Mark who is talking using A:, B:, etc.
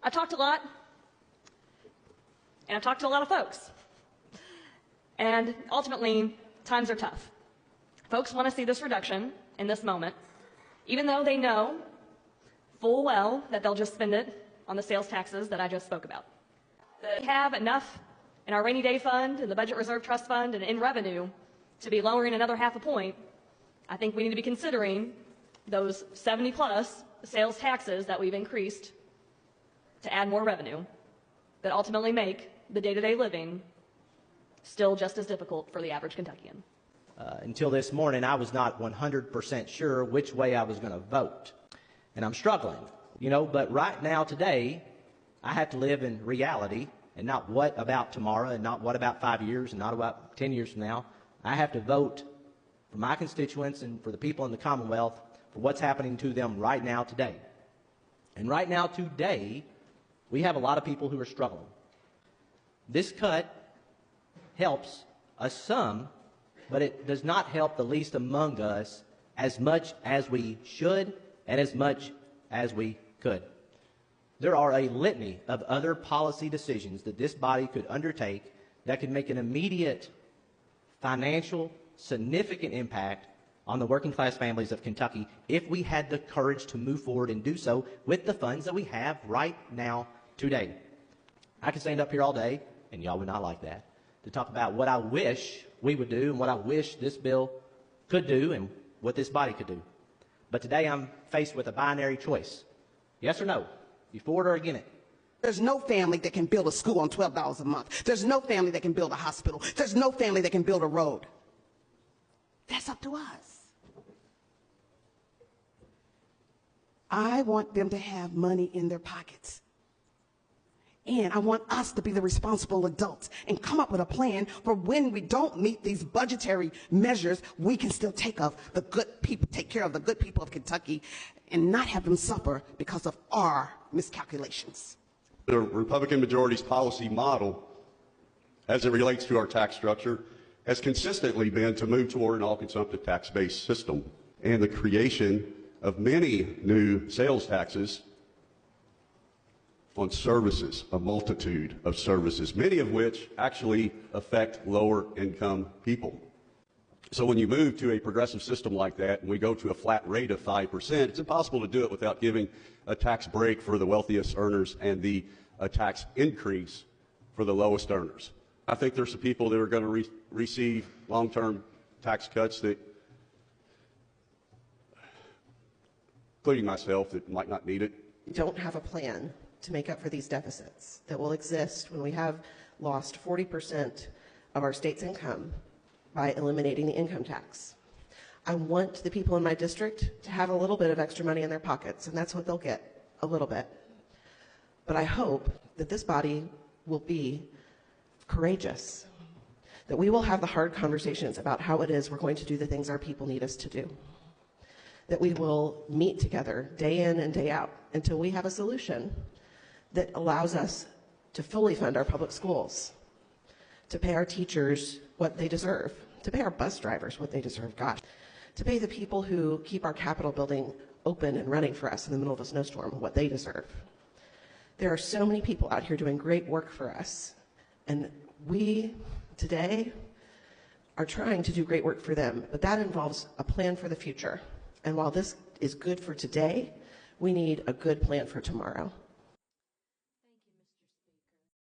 A: I talked a lot, and I've talked to a lot of folks. And ultimately, times are tough. Folks want to see this reduction in this moment, even though they know full well that they'll just spend it on the sales taxes that I just spoke about. They have enough in our rainy day fund and the budget reserve trust fund and in revenue to be lowering another 0.5 point. I think we need to be considering those 70 plus sales taxes that we've increased to add more revenue that ultimately make the day-to-day living still just as difficult for the average Kentuckian.
B: Until this morning, I was not 100% sure which way I was going to vote. And I'm struggling, but right now, today, I have to live in reality and not what about tomorrow and not what about 5 years and not about 10 years from now. I have to vote for my constituents and for the people in the Commonwealth for what's happening to them right now, today. And right now, today, we have a lot of people who are struggling. This cut helps us some, but it does not help the least among us as much as we should and as much as we could. There are a litany of other policy decisions that this body could undertake that could make an immediate financial significant impact on the working class families of Kentucky if we had the courage to move forward and do so with the funds that we have right now today. I could stand up here all day, and y'all would not like that, to talk about what I wish we would do and what I wish this bill could do and what this body could do. But today I'm faced with a binary choice. Yes or no? You for it or against it?
C: There's no family that can build a school on $12 a month. There's no family that can build a hospital. There's no family that can build a road. That's up to us. I want them to have money in their pockets. And I want us to be the responsible adults and come up with a plan for when we don't meet these budgetary measures, we can still take care of the good people of Kentucky and not have them suffer because of our miscalculations.
D: The Republican majority's policy model, as it relates to our tax structure, has consistently been to move toward an all-consumptive tax-based system and the creation of many new sales taxes on services, a multitude of services, many of which actually affect lower-income people. So when you move to a progressive system like that and we go to a flat rate of 5%, it's impossible to do it without giving a tax break for the wealthiest earners and a tax increase for the lowest earners. I think there's some people that are going to receive long-term tax cuts that, including myself, that might not need it.
E: We don't have a plan to make up for these deficits that will exist when we have lost 40% of our state's income by eliminating the income tax. I want the people in my district to have a little bit of extra money in their pockets, and that's what they'll get, a little bit. But I hope that this body will be courageous, that we will have the hard conversations about how it is we're going to do the things our people need us to do, that we will meet together day in and day out until we have a solution that allows us to fully fund our public schools, to pay our teachers what they deserve, to pay our bus drivers what they deserve, gosh, to pay the people who keep our Capitol building open and running for us in the middle of a snowstorm what they deserve. There are so many people out here doing great work for us, and we today are trying to do great work for them, but that involves a plan for the future. And while this is good for today, we need a good plan for tomorrow.